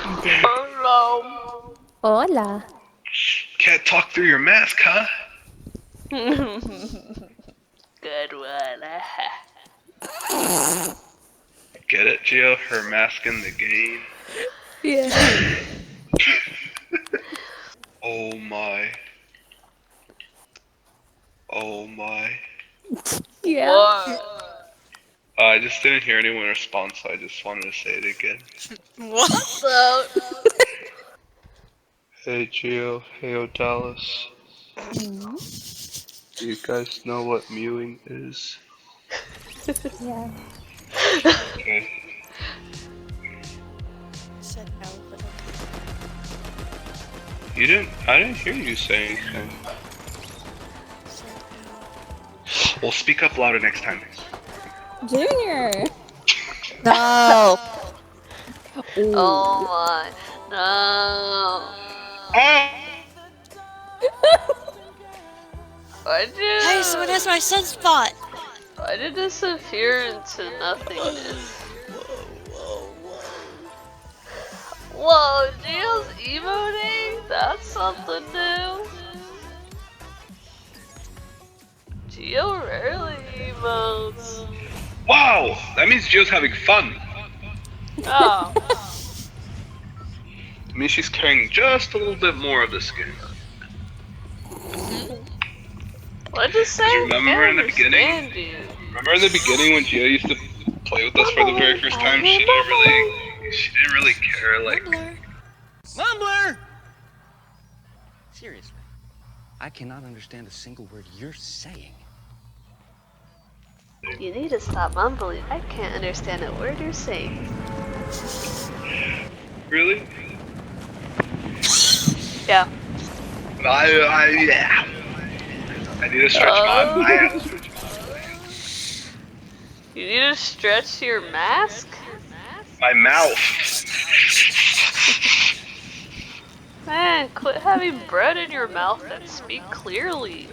Hello. Hola. Can't talk through your mask, huh? Good one. Get it, Gio? Her mask in the game. Yeah. Oh my. Oh my. Yeah. What? I just didn't hear anyone respond, so I just wanted to say it again. What? So, Hey Gio, hey Odalis. Mm, Do you guys know what mewing is? yeah. Okay. Said no, but okay. I didn't hear you say anything. Said no. Well, speak up louder next time. Junior. No. Ooh. oh my. No. Ah! Why did Hey, someone has my sunspot. Why did this appear into nothingness? Whoa, Gio's emoting? That's something new. Gio rarely emotes. Wow! That means Gio's having fun. Oh. It means she's carrying just a little bit more of the skin. What'd you say? Because remember in the Understand beginning? you. Remember in the beginning when Gio used to play with us for the very first time? She didn't really care. Like, Mumbler. Mumbler! Seriously, I cannot understand a single word you're saying. You need to stop mumbling. I can't understand a word you're saying. really? Yeah. Yeah. I need to stretch my ass. You need to stretch your mask? My mouth. Man, quit having bread in your mouth and speak clearly.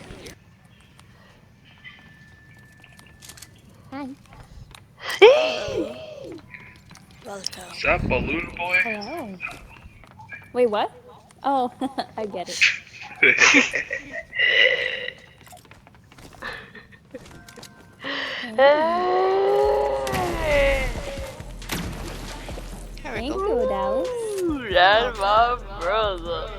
Hi. Welcome. Is that Balloon Boy? Hello. Wait, what? Oh, I get it. Hey! Here we Thank go. you, Dallas. Ooh, that's my brother.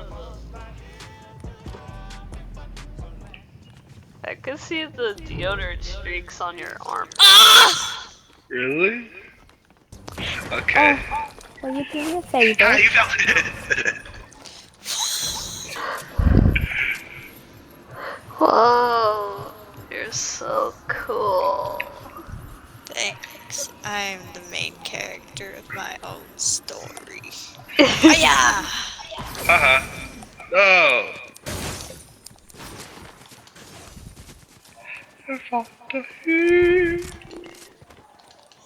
I can see the deodorant streaks on your arm. Ah! Really? Okay. Will you do me a Ah, favor? you found it. Whoa, you're so cool. Thanks. I'm the main character of my own story. Hiya! Haha. No.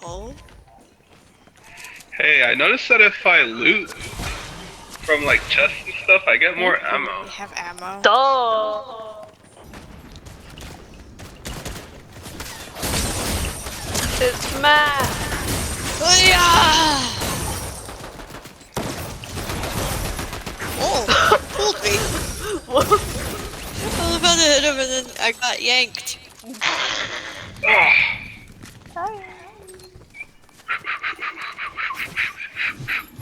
Oh? Hey, I noticed that if I loot from like chests and stuff, I get more ammo. We have ammo. Duh. It's Matt. Hiya! Oh, fooled me. I was about to hit him and then I got yanked. Ah.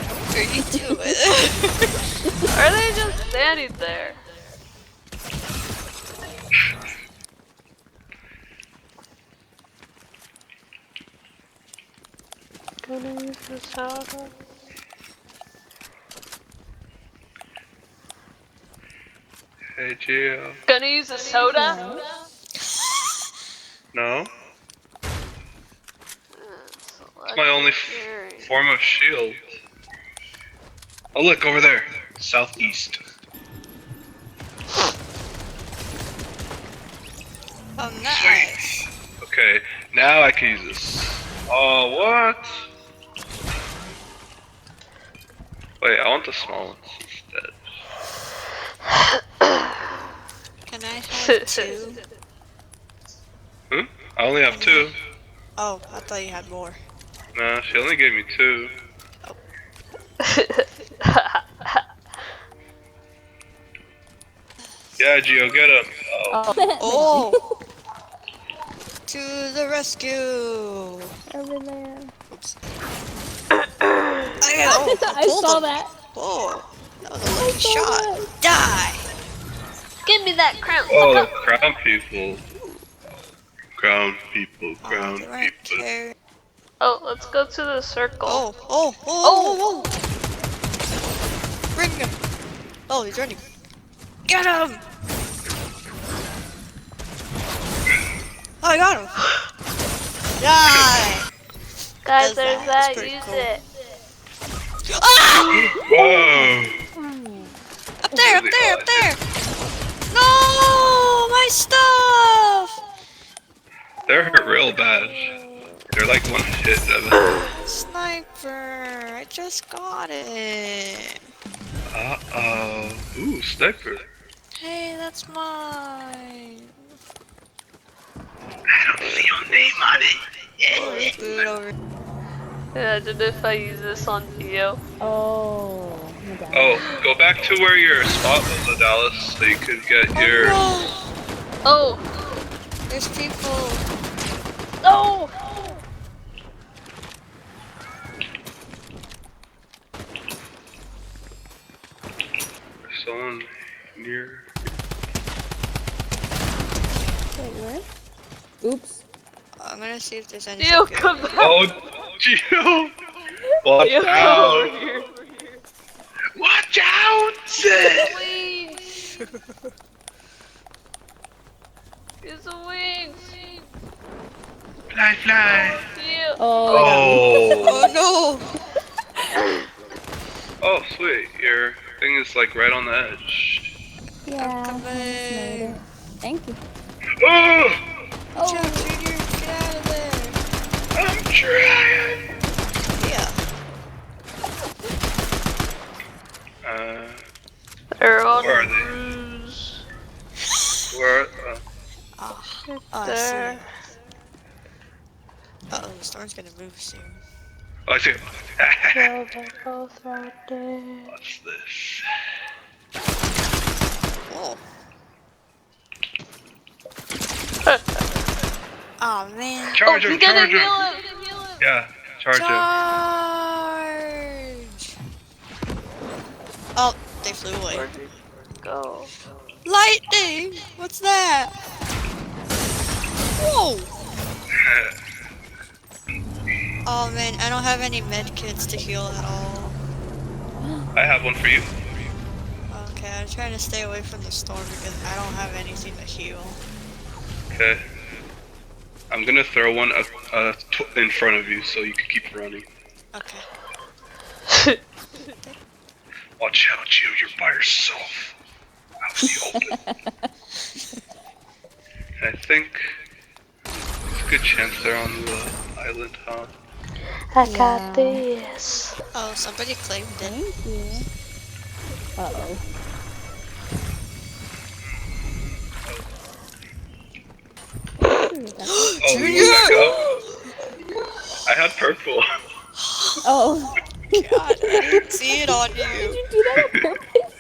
What are you doing? Are they just standing there? Gonna use the soda. Hey, Gio. Gonna use a soda? No. No? It's It's my only form of shield. Oh, look over there. Southeast. Oh, nice. Okay, now I can use this. Oh, what? Wait, I want the small ones instead. Can I have two? I only have two. Oh, I thought you had more. Nah, she only gave me two. Yeah, Gio, get him. Oh. Oh. Oh! To the rescue! Over there. Oops. I saw that. Oh, that was a I lucky saw shot. Die! Give me that crown, Oh, sucker! crown people. Crown people, crown The right people. care. Oh, let's go to the circle. Oh! Bring him! Oh, he's running. Get him! Oh, I got him! Die! Guys, Does there's that. that. It's pretty Use cool. it. Ah! Whoa! Up there! No! My stuff! They're hurt real bad. They're like one hit. Sniper! I just got it! Uh-oh. Ooh, sniper. Hey, that's mine! I don't see your name on it. Food over. Imagine if I use this on Theo. Oh. My God. Oh, go back to where your spot was, Dallas, so you could get your... Oh Oh! no! There's people! No! Someone near... Wait, where? Oops. I'm gonna see if there's any. Theo, come back! Oh, Gio! Watch Theo, come out! over here. Watch out! Wings! Use the wings! Fly, fly! Theo! Oh! Oh Oh, sweet. Your thing is like right on the edge. Yeah. Come I just made in. it. Thank you. Oh! no! Oh. Chuck Jr., get out of there! I'm trying! Yeah. They're on Where are they? cruise. Where? Oh, I see. There. Uh-oh, the storm's gonna move soon. Oh, I see. Yeah, they're both right there. What's this? Whoa. Oh man. Charge Oh, him, he's gonna charge him! heal him! Yeah, charge him. Charge! Oh, they flew away. Where'd he go? Lightning! What's that? Whoa! Oh man, I don't have any med kits to heal at all. I have one for you. Okay, I'm trying to stay away from the storm because I don't have anything to heal. Okay. I'm gonna throw one in front of you so you can keep running. Okay. Watch out, Gio, you're by yourself. Out in the open. I think there's a good chance they're on the island, huh? I got this. Oh, somebody claimed it. Thank you. Uh-oh. Oh, Junior! you back up. I had purple. Oh. God, I didn't see it on Did you. you do that on purpose?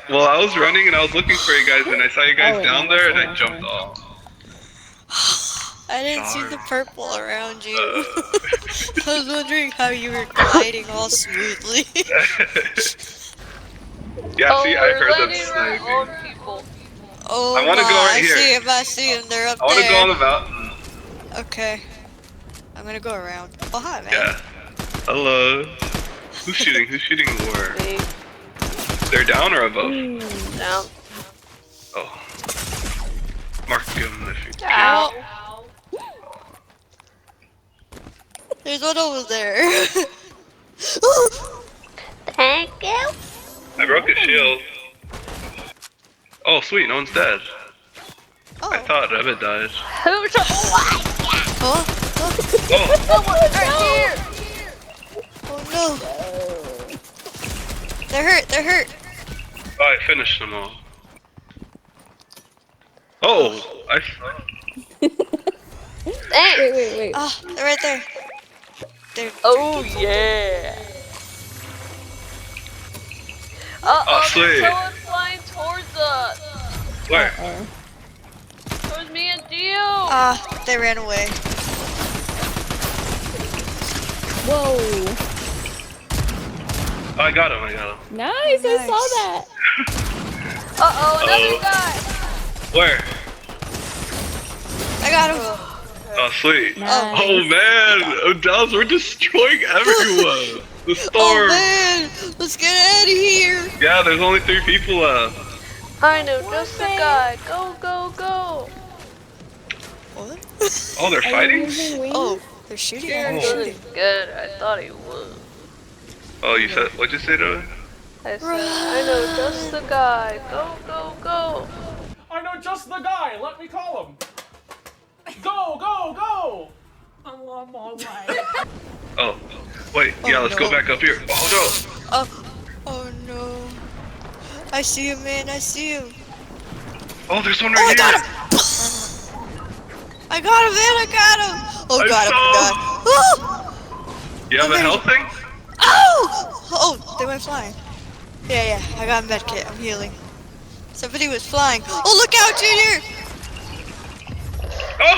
Well, I was running and I was looking for you guys and I saw you guys Oh, down yeah, there and I that's jumped fine. off. I didn't see Sorry. the purple around you. I was wondering how you were gliding all smoothly. Yeah, Oh, see, I we're heard them letting our sniping. own people. Oh I wanna go right I here. see him, they're up I want to there. go on the mountain. Okay. I'm gonna go around. Oh, hi, man. Yeah. Hello. Who's shooting? Who's shooting where? Me. They're down or above? Down. Oh. Mark them if you can. Ow. There's one over there. Thank you. I broke his shield. Oh, sweet, no one's dead. Oh. I thought Rabbit died. Who shot? What? Huh? Oh, Someone right here. Oh no. They're hurt. I finished them all. Oh, Thanks. Wait. Ah, they're right there. They're Oh yeah. Oh, sweet. There's someone flying towards us. Where? Uh-oh. It was me and Gio. Ah, they ran away. Whoa. Oh, I got him. Nice, I saw that. Uh-oh, another Uh-oh. guy. Where? I got him. Oh, sweet. Nice. Oh man, Dallas, we're destroying everyone. The storm. Oh man, let's get out of here. Yeah, there's only 3 people left. I know just the guy. Go, go, go. What? Oh, they're Are you fighting? Oh, using wings? they're shooting You're at me. doing good. I thought he would. Oh, you said, what'd you say to him? I said, I know just the guy. Go, go, go. I know just the guy. Let me call him. Go, go, go! I'm on my way. Oh, wait, yeah, let's go no. back up here. Oh Oh no. I see him, man. I see him. no. Oh, there's one Oh, I right got here. him! I got him, man. I got him. Oh, I got him. saw God. Oh! You have a Okay. health thing? Oh! Oh, they went flying. Yeah, I got a med kit. I'm healing. Somebody was flying. Oh, look out, Junior! Oh!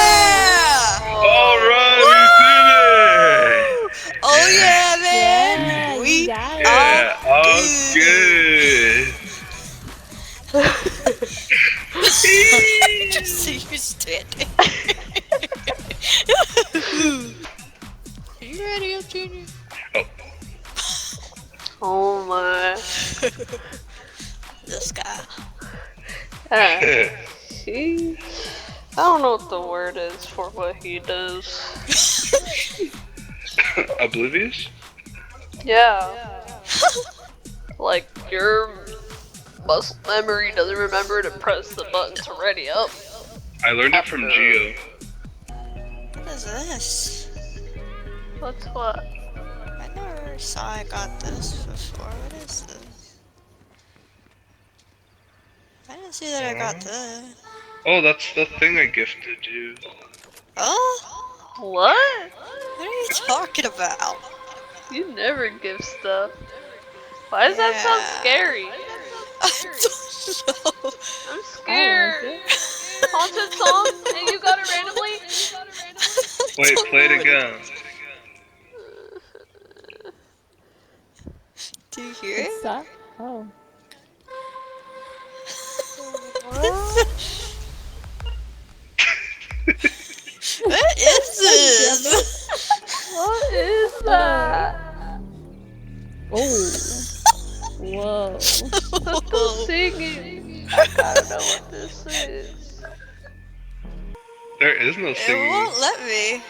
Yeah! Alright, we did it! Oh yeah, man! Yeah, We you got it. Yeah, all good. good. Just see you standing. Are you ready up, Junior? Oh my. This guy. He, I don't know what the word is for what he does. Oblivious? Yeah. Like your muscle memory doesn't remember to press the button to ready up. I learned it from Geo. What is this? What's what? I never saw I got this before. What is this? I didn't see that I got that. Oh, that's the thing I gifted you. Oh? What? What are you talking about? You never give stuff. Why does that sound Yeah. scary? I don't know. I'm scared. Haunted song and you got it randomly? Wait, play it again. Do you hear it? Stop. Oh. What is this? What is that? Oh. Whoa. That's the singing. I gotta know what this is. There is no It singing. won't let me.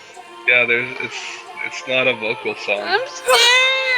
Yeah, it's not a vocal song. I'm scared.